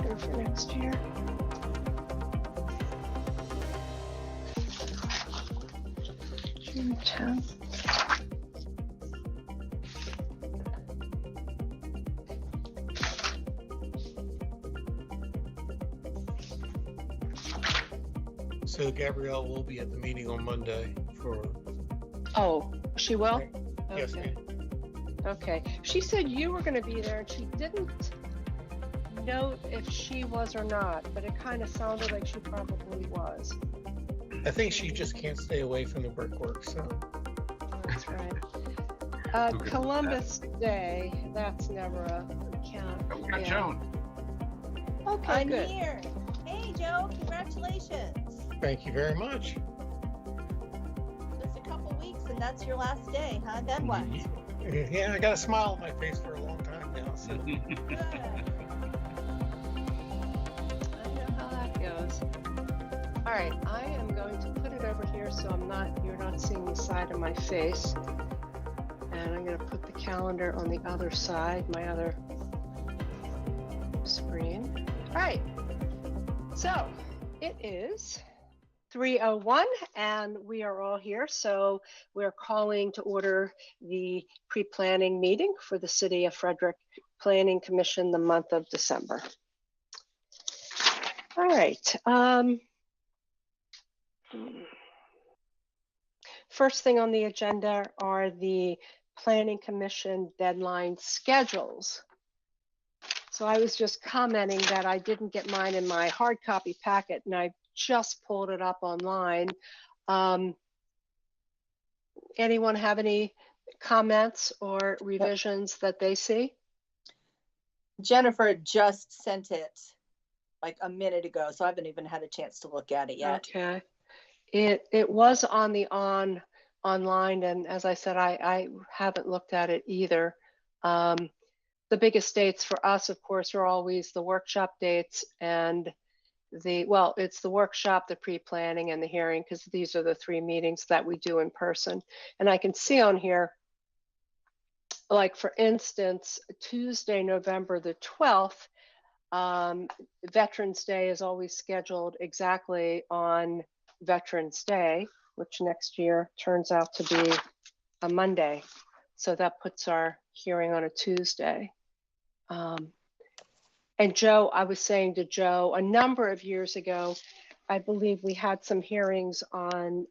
calendar for next year. June 10th. So Gabrielle will be at the meeting on Monday for. Oh, she will? Yes, Okay. ma'am. Okay. She said you were going to be there, and she didn't note if she was or not, but it kind of sounded like she probably was. I think she just can't stay away from the brickwork, so. That's right. Who could- Columbus Day, that's never a count. Oh, we got Yeah. Joan. Okay, I'm good. here. Hey, Joe, congratulations. Thank you very much. Just a couple weeks and that's your last day, huh? Then what? Yeah, I got a smile on my face for a long time now, so. Good. I know how that goes. All right, I am going to put it over here so you're not seeing the side of my face. And I'm going to put the calendar on the other side, my other screen. All right, so it is 3:01 and we are all here. So we're calling to order the pre-planning meeting for the City of Frederick Planning Commission the month of December. All right. First thing on the agenda are the Planning Commission deadline schedules. So I was just commenting that I didn't get mine in my hard copy packet and I just pulled it up online. Anyone have any comments or revisions that they see? Jennifer just sent it like a minute ago, so I haven't even had a chance to look at it yet. Okay. It was on the online, and as I said, I haven't looked at it either. The biggest dates for us, of course, are always the workshop dates and it's the workshop, the pre-planning, and the hearing, because these are the three meetings that we do in person. And I can see on here, like for instance, Tuesday, November the 12th, Veterans Day is always scheduled exactly on Veterans Day, which next year turns out to be a Monday. So that puts our hearing on a Tuesday. And Joe, I was saying to Joe, a number of years ago, I believe we had some hearings on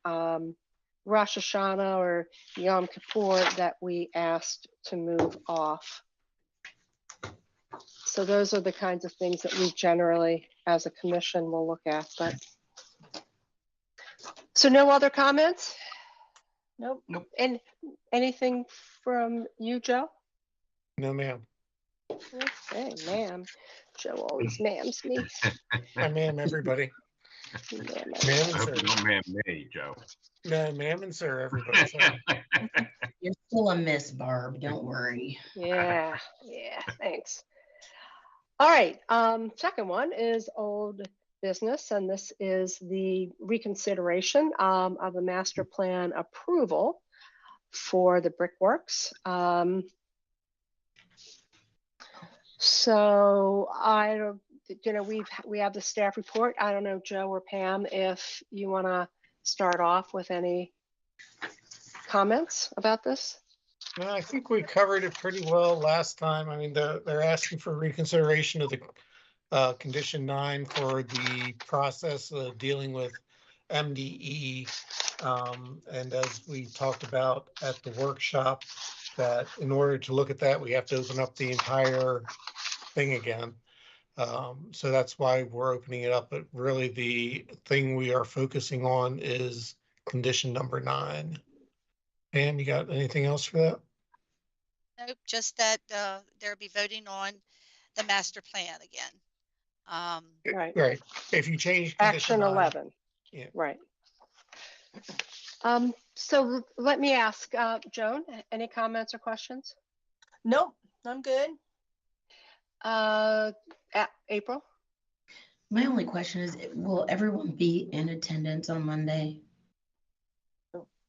Rosh Hashanah or Yom Kippur that we asked to move off. So those are the kinds of things that we generally, as a commission, will look at. But so no other comments? Nope. And anything from you, Joe? No, ma'am. Okay, ma'am. Joe always ma'ams me. I ma'am everybody. Ma'am, Ma'am I and hope sir. you don't man me, Joe. No, ma'am and sir, everybody. Sorry. You're still a miss, Barb. Don't worry. Yeah, thanks. All right, second one is old business, and this is the reconsideration of the master plan approval for the Brickworks. So I don't, we have the staff report. I don't know, Joe or Pam, if you want to start off with any comments about this. No, I think we covered it pretty well last time. I mean, they're asking for reconsideration of the condition 9 for the process of dealing with MDE. And as we talked about at the workshop, that in order to look at that, we have to open up the entire thing again. So that's why we're opening it up. But really the thing we are focusing on is condition number 9. Pam, you got anything else for that? Nope, just that they'll be voting on the master plan again. Right. Right. If you change condition Action 9, 11. Yeah. Right. So let me ask, Joan, any comments or questions? Nope, I'm good. April? My only question is, will everyone be in attendance on Monday?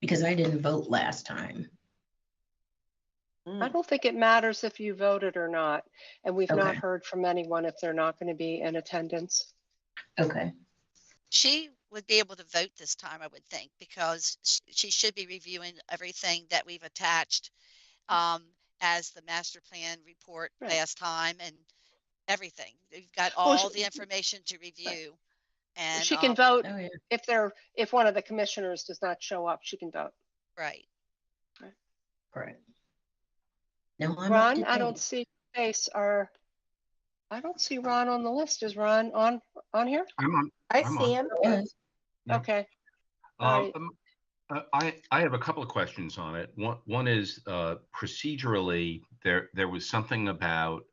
Because I didn't vote last time. I don't think it matters if you voted or not. And we've not Okay. heard from anyone if they're not going to be in attendance. Okay. She would be able to vote this time, I would think, because she should be reviewing everything that we've attached as the master plan report Right. last time and everything. We've got Well, all the information to review. And She can vote Oh, yeah. if one of the commissioners does not show up, she can vote. right. Correct. No, I'm up Ron, to I don't date. see face or I don't see Ron on the list. Is Ron on here? I'm on. I I'm see on. him. Yes. Yeah. Okay. All right. I have a couple of questions on it. One is procedurally, there was something about,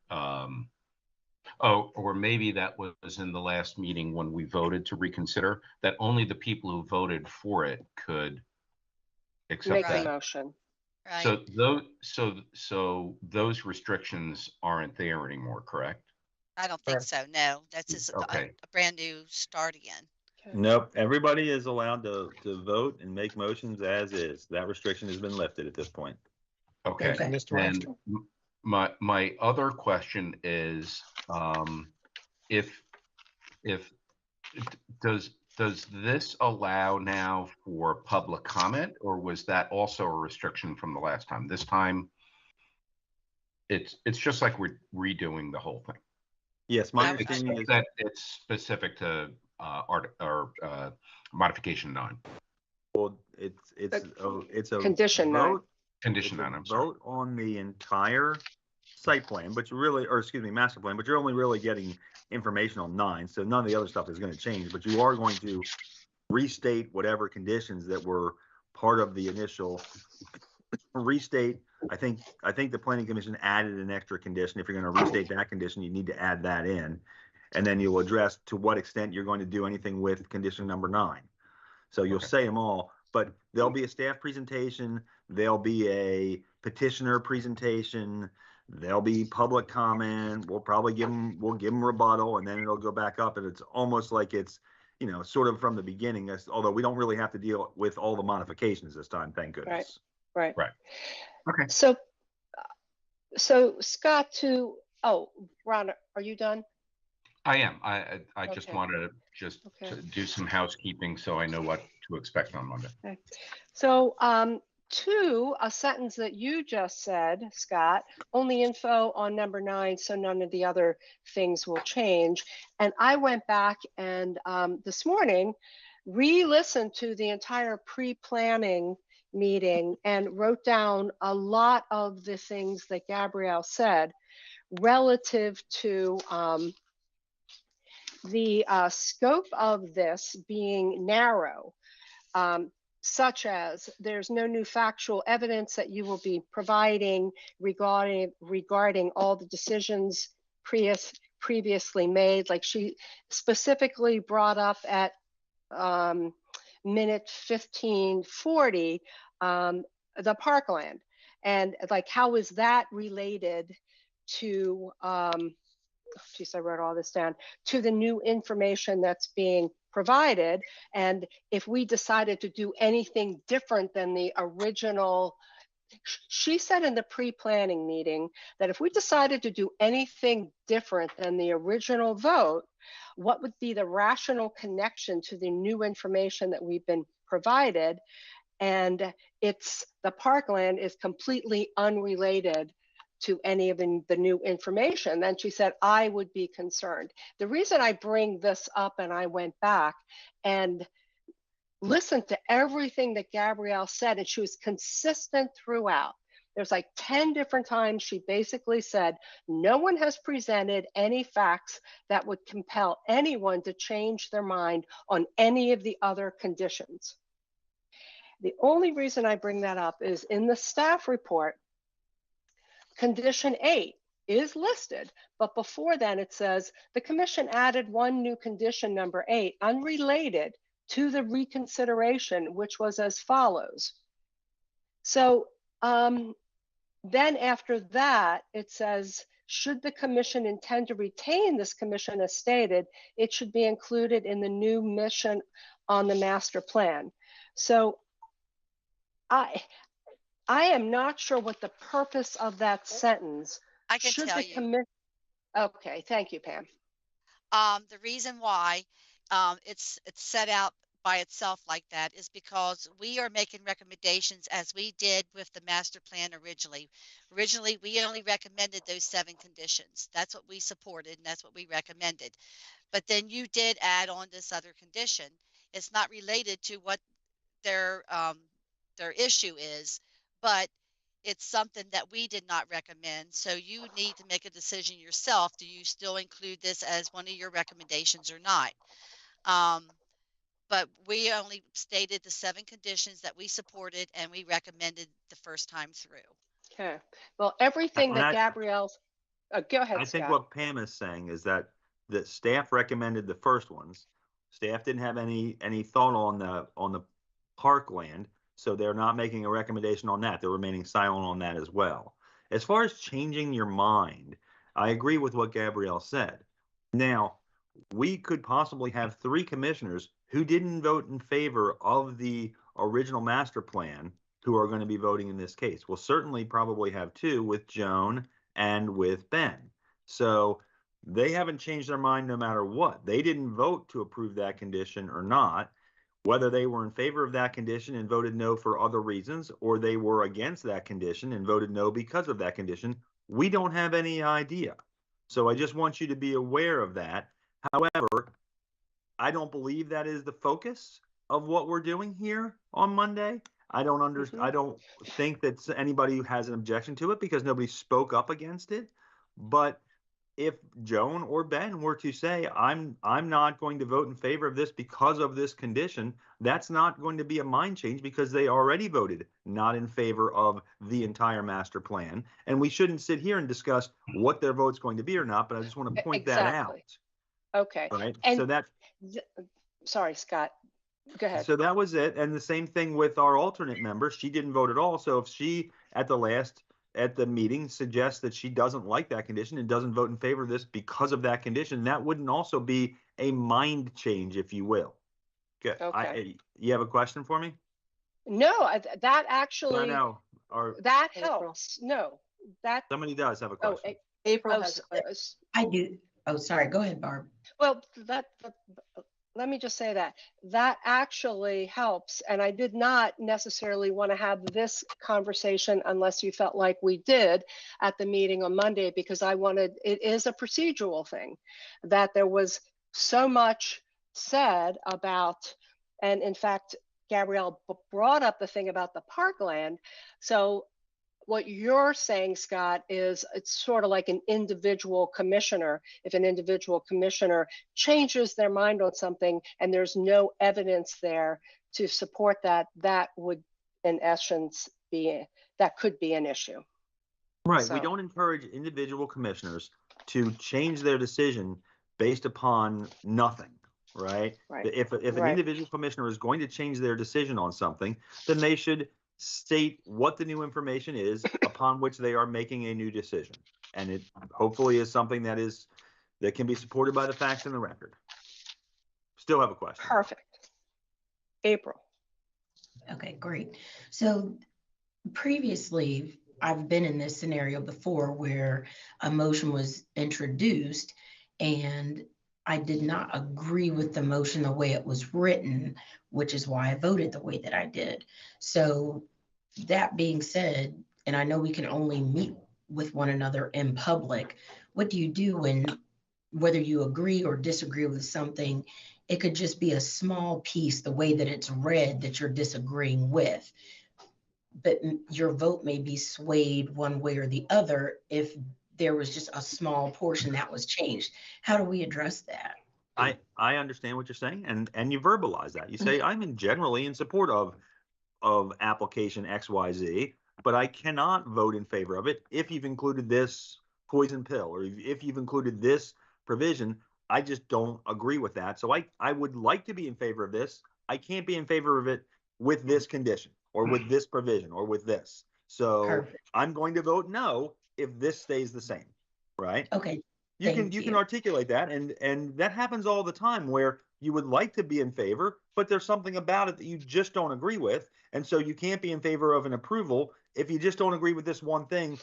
or maybe that was in the last meeting when we voted to reconsider, that only the people who voted for it could accept Make the that. motion. Right. So those restrictions aren't there anymore, correct? I don't think so. No, that's just Okay. a brand new start again. Okay. Nope, everybody is allowed to vote and make motions as is. That restriction has been lifted at this point. Okay. Okay. Mr. And Weinstein? my other question is, if does this allow now for public comment, or was that also a restriction from the last time? This time, it's just like we're redoing the whole thing. Yes, my Yeah, understanding is, That it's specific to modification 9, well, it's a Condition nine. vote. condition It's a 9. I'm sorry. vote on the entire site plan, but you really, or excuse me, master plan, but you're only really getting information on 9. So none of the other stuff is going to change, but you are going to restate whatever conditions that were part of the initial restate. I think the planning commission added an extra condition. If you're going to restate that condition, you need to add that in. And then you'll address to what extent you're going to do anything with condition number 9. So you'll Okay. say them all, but there'll be a staff presentation, there'll be a petitioner presentation, there'll be public comment. We'll probably give them rebuttal, and then it'll go back up, and it's almost like it's, sort of from the beginning, although we don't really have to deal with all the modifications this time, thank goodness. Right. Okay. So Scott, Ron, are you done? I am. I just Okay. wanted to Okay. to do some housekeeping so I know what to expect on Monday. Okay. So, a sentence that you just said, Scott, only info on number 9, so none of the other things will change. And I went back and this morning re-listened to the entire pre-planning meeting and wrote down a lot of the things that Gabrielle said relative to the scope of this being narrow, such as there's no new factual evidence that you will be providing regarding all the decisions previously made. Like she specifically brought up at minute 1540, the parkland, and like how is that related to geez, I wrote all this down, to the new information that's being provided. And if we decided to do anything different than the original, she said in the pre-planning meeting that if we decided to do anything different than the original vote, what would be the rational connection to the new information that we've been provided? And the parkland is completely unrelated to any of the new information. Then she said, I would be concerned. The reason I bring this up, and I went back and listened to everything that Gabrielle said, and she was consistent throughout. There's like 10 different times she basically said, no one has presented any facts that would compel anyone to change their mind on any of the other conditions. The only reason I bring that up is in the staff report, condition 8 is listed, but before then it says the commission added one new condition, number 8, unrelated to the reconsideration, which was as follows. So then after that, it says, should the commission intend to retain this commission as stated, it should be included in the new mission on the master plan. So I am not sure what the purpose of that sentence. I can Should tell the you. commit? Okay, thank you, Pam. The reason why it's set out by itself like that is because we are making recommendations as we did with the master plan originally. Originally, we only recommended those 7 conditions. That's what we supported and that's what we recommended. But then you did add on this other condition. It's not related to what their issue is, but it's something that we did not recommend. So you need to make a decision yourself. Do you still include this as one of your recommendations or not? But we only stated the 7 conditions that we supported and we recommended the first time through. Okay. Well, everything And that I- Gabrielle's, go ahead, I think Scott. what Pam is saying is that the staff recommended the first ones. Staff didn't have any thought on the parkland, so they're not making a recommendation on that. They're remaining silent on that as well. As far as changing your mind, I agree with what Gabrielle said. Now, we could possibly have 3 commissioners who didn't vote in favor of the original master plan who are going to be voting in this case. We'll certainly probably have 2 with Joan and with Ben. So they haven't changed their mind no matter what. They didn't vote to approve that condition or not. Whether they were in favor of that condition and voted no for other reasons, or they were against that condition and voted no because of that condition, we don't have any idea. So I just want you to be aware of that. However, I don't believe that is the focus of what we're doing here on Monday. I don't understand. I don't think that anybody has an objection to it because nobody spoke up against it. But if Joan or Ben were to say, I'm not going to vote in favor of this because of this condition, that's not going to be a mind change because they already voted not in favor of the entire master plan. And we shouldn't sit here and discuss what their vote's going to be or not, but I just want to point that out. Okay. Right. And so that. Sorry, Scott. Go ahead. So that was it. And the same thing with our alternate member. She didn't vote at all. So if she at the meeting suggests that she doesn't like that condition and doesn't vote in favor of this because of that condition, that wouldn't also be a mind change, if you will. Okay. You have a question for me? No, that actually, No. that helps. No, that. Somebody does have a question. April Oh, has a question. I do. Oh, sorry. Go ahead, Barb. Well, let me just say that actually helps. And I did not necessarily want to have this conversation unless you felt like we did at the meeting on Monday, because it is a procedural thing that there was so much said about, and in fact, Gabrielle brought up the thing about the parkland. So what you're saying, Scott, is it's sort of like an individual commissioner. If an individual commissioner changes their mind on something and there's no evidence there to support that, that would, in essence, could be an issue. Right. So. We don't encourage individual commissioners to change their decision based upon nothing. Right. If an individual commissioner is going to change their decision on something, then they should state what the new information is upon which they are making a new decision. And it hopefully is something that can be supported by the facts and the record. Still have a question. Perfect. April. Okay, great. So previously, I've been in this scenario before where a motion was introduced and I did not agree with the motion the way it was written, which is why I voted the way that I did. So that being said, and I know we can only meet with one another in public, what do you do when, whether you agree or disagree with something, it could just be a small piece, the way that it's read, that you're disagreeing with, but your vote may be swayed one way or the other if there was just a small portion that was changed. How do we address that? I understand what you're saying, and you verbalize that. You say, I'm generally in support of application XYZ, but I cannot vote in favor of it if you've included this poison pill, or if you've included this provision. I just don't agree with that. So I would like to be in favor of this. I can't be in favor of it with this condition, or with this provision, or with this. So Perfect. I'm going to vote no if this stays the same, right? Okay. You can articulate that, and that happens all the time where you would like to be in favor, but there's something about it that you just don't agree with, and so you can't be in favor of an approval if you just don't agree with this one thing,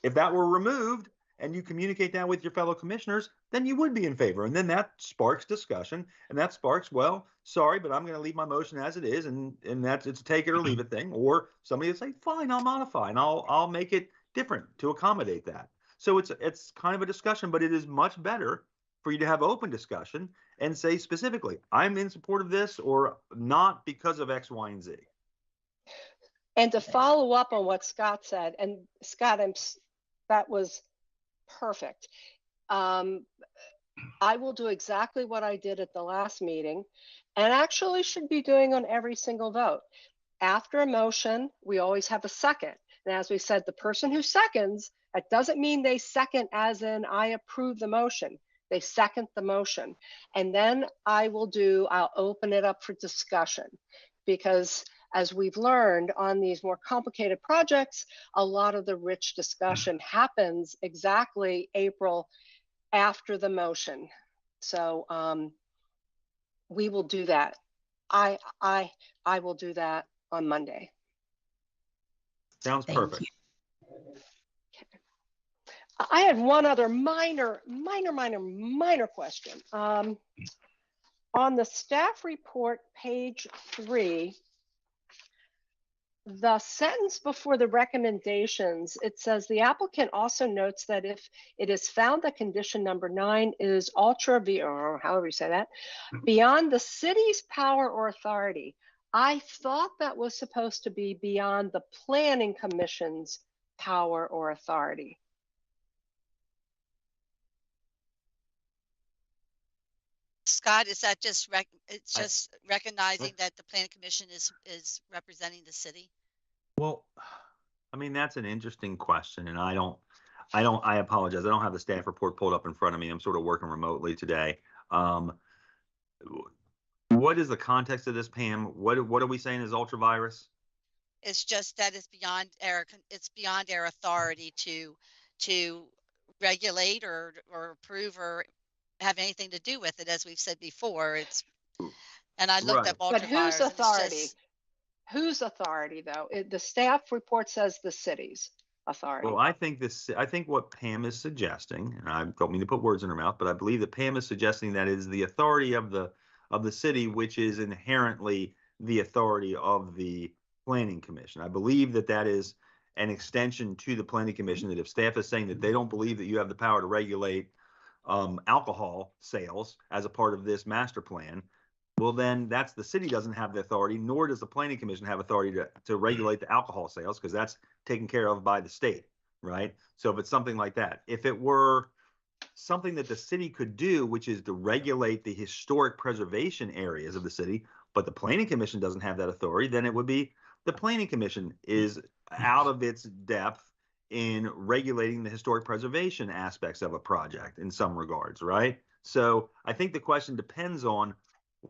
if that were removed and you communicate that with your fellow commissioners, then you would be in favor. And then that sparks discussion, and that sparks, well, sorry, but I'm going to leave my motion as it is. And that's, it's a take it or leave it thing. Or somebody would say, fine, I'll modify and I'll make it different to accommodate that. So it's kind of a discussion, but it is much better for you to have open discussion and say specifically, I'm in support of this or not because of X, Y, and Z. And to follow up on what Scott said, and Scott, that was perfect. I will do exactly what I did at the last meeting, and actually should be doing on every single vote. After a motion, we always have a second. And as we said, the person who seconds, that doesn't mean they second as in I approve the motion. They second the motion. And then I'll open it up for discussion, because as we've learned on these more complicated projects, a lot of the rich discussion happens exactly April after the motion. So we will do that. I will do that on Monday. Sounds Thank perfect. you. I had one other minor question. On the staff report, page 3, the sentence before the recommendations, it says the applicant also notes that if it is found that condition number 9 is or however you say that, beyond the city's power or authority. I thought that was supposed to be beyond the planning commission's power or authority. Scott, is that just it's just recognizing that the planning commission is representing the city? Well, I mean, that's an interesting question, and I apologize. I don't have the staff report pulled up in front of me. I'm sort of working remotely today. What is the context of this, Pam? What are we saying is ultravirus? It's just that it's beyond our authority to regulate or approve or have anything to do with it, as we've said before. And I looked up ultravirus. But whose authority? Whose authority, though? The staff report says the city's authority. Well, I think what Pam is suggesting, and I don't mean to put words in her mouth, but I believe that Pam is suggesting that it is the authority of the city, which is inherently the authority of the planning commission. I believe that is an extension to the planning commission, that if staff is saying that they don't believe that you have the power to regulate alcohol sales as a part of this master plan, well, then that's the city doesn't have the authority, nor does the planning commission have authority to regulate the alcohol sales, because that's taken care of by the state, right? So if it's something like that, if it were something that the city could do, which is to regulate the historic preservation areas of the city, but the planning commission doesn't have that authority, then it would be the planning commission is out of its depth in regulating the historic preservation aspects of a project in some regards, right? So I think the question depends on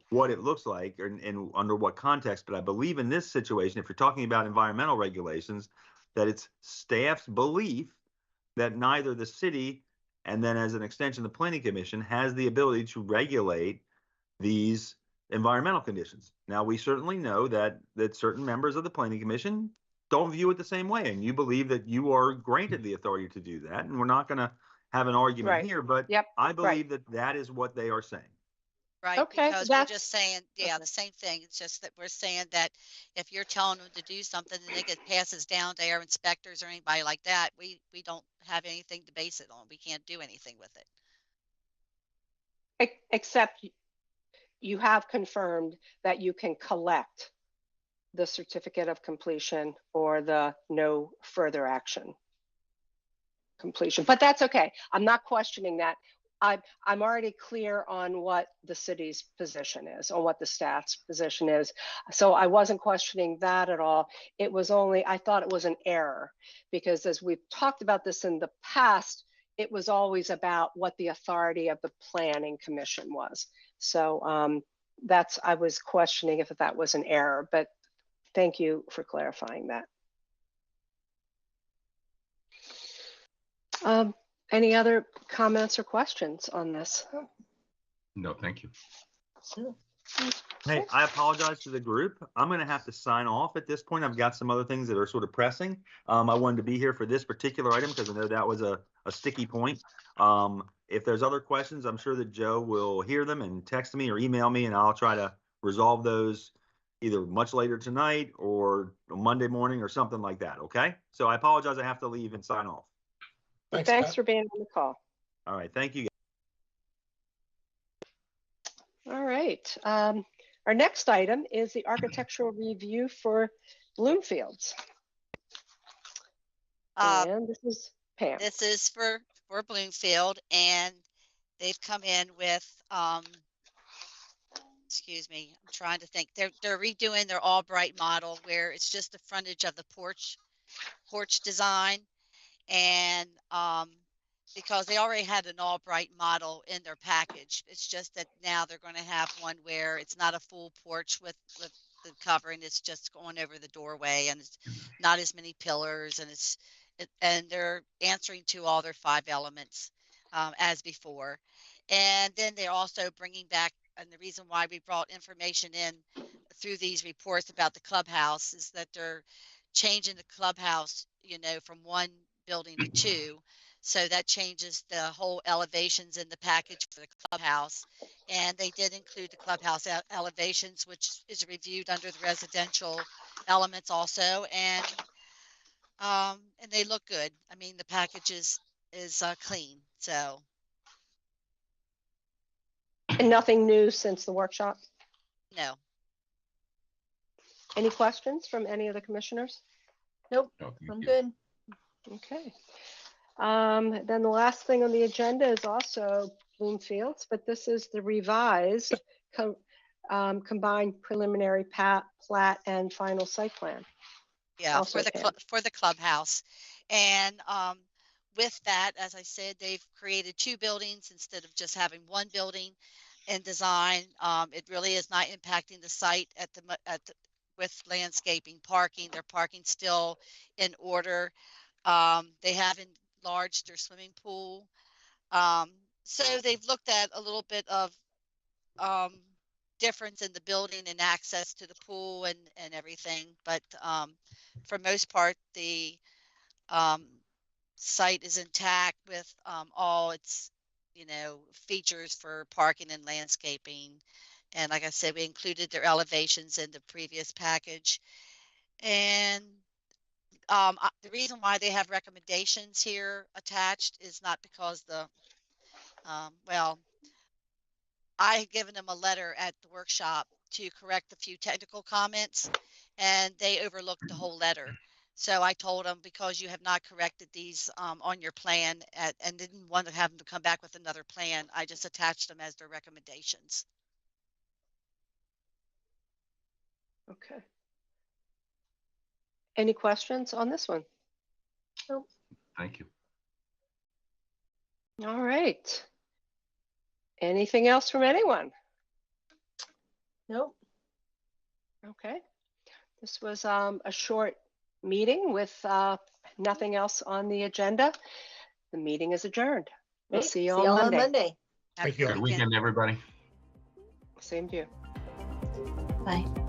what it looks like and under what context. But I believe in this situation, if you're talking about environmental regulations, that it's staff's belief that neither the city and then as an extension, the planning commission has the ability to regulate these environmental conditions. Now, we certainly know that certain members of the planning commission don't view it the same way, and you believe that you are granted the authority to do that, and we're not going to have an argument here, but I believe that is what they are saying. Right, okay, because we're just saying, the same thing. It's just that we're saying that if you're telling them to do something and it passes down to our inspectors or anybody like that, we don't have anything to base it on. We can't do anything with it. Except you have confirmed that you can collect the certificate of completion or the no further action completion, but that's okay. I'm not questioning that. I'm already clear on what the city's position is, on what the staff's position is. So I wasn't questioning that at all. It was only, I thought it was an error, because as we've talked about this in the past, it was always about what the authority of the planning commission was. So I was questioning if that was an error, but thank you for clarifying that. Any other comments or questions on this? No, thank you. Hey, I apologize to the group. I'm gonna have to sign off at this point. I've got some other things that are sort of pressing. I wanted to be here for this particular item because I know that was a sticky point. If there's other questions, I'm sure that Joe will hear them and text me or email me, and I'll try to resolve those either much later tonight or Monday morning or something like that, okay? So I apologize, I have to leave and sign off. Thanks, Thanks Pat. for being on the call. All right, thank you. All right. Our next item is the architectural review for Bloomfields. And this is Pam. This is for Bloomfield, and they've come in with, excuse me, I'm trying to think. They're redoing their Albright model where it's just the frontage of the porch design. And because they already had an Albright model in their package, it's just that now they're going to have one where it's not a full porch with the covering, it's just going over the doorway, and it's not as many pillars, and and they're answering to all their 5 elements as before. And then they're also bringing back, and the reason why we brought information in through these reports about the clubhouse is that they're changing the clubhouse, from 1 building to 2. So that changes the whole elevations in the package for the clubhouse. And they did include the clubhouse elevations, which is reviewed under the residential elements also. And they look good. I mean, the package is clean. So. And nothing new since the workshop? No. Any questions from any of the commissioners? Nope, No, thank I'm you. good. Okay. Then the last thing on the agenda is also Bloomfields, but this is the revised combined preliminary plat and final site plan. Yeah, Also for the clubhouse. And with that, as I said, they've created 2 buildings instead of just having 1 building in design. It really is not impacting the site with landscaping, parking. Their parking's still in order. They have enlarged their swimming pool. So they've looked at a little bit of difference in the building and access to the pool and everything. But for most part, the site is intact with all its, features for parking and landscaping. And like I said, we included their elevations in the previous package. And the reason why they have recommendations here attached is not because I had given them a letter at the workshop to correct a few technical comments, and they overlooked the whole letter. So I told them, because you have not corrected these on your plan and didn't want to have them to come back with another plan, I just attached them as their recommendations. Okay. Any questions on this one? Nope. Thank you. All right. Anything else from anyone? Nope. Okay. This was a short meeting with nothing else on the agenda. The meeting is adjourned. We'll Great. see you on Monday. Thank you. Good weekend, everybody. Same to you. Bye.